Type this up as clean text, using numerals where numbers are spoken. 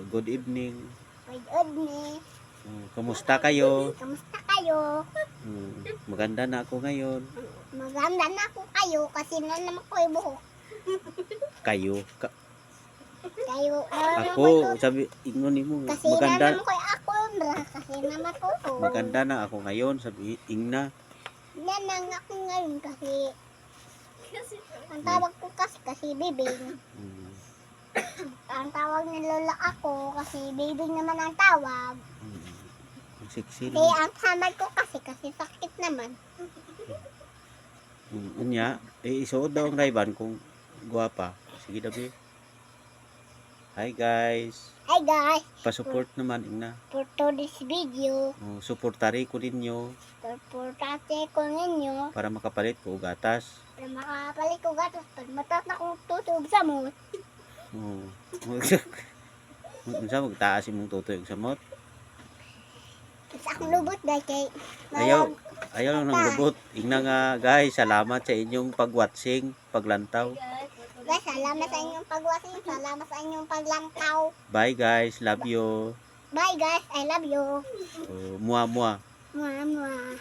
good evening. Good evening. Kumusta kayo? Kamusta kayo? Maganda na ako ngayon. Maganda na ako kayo kasi na naman ko yung buhok. Kayo? Kayo Ako, sabi, ingon mo. kasi na Maganda, naman ko yung ako. Kasi naman ko. maganda na ako ngayon, sabi, ingna. Yan lang ako ngayon kasi ang tawag ko kasi bibing. Ang tawag ni lola ako kasi bibing naman ang tawag. Sexy Kasi naman. ang samad ko kasi sakit naman. Unya, isuod daw ang rayban kung guwapa. Sige dabi. Hi guys. Hi guys, Pa-support naman, ingna. for today's video, Suportari ko ninyo purportate ko ninyo para makapalit ko og gatas. para makapalik ko gatos pag matas na kong tutog sa mo. Unsa magtaas imong tutoy og samot? Sa akong lubot guys kay Ayaw lang ng lubot. Ingna nga guys, salamat sa inyong pag-watching, paglantaw. guys, salamat sa inyong pagwasing, salamat sa inyong paglantaw. Bye guys, love you. Bye guys, I love you. Mua mua. Mwah mwah.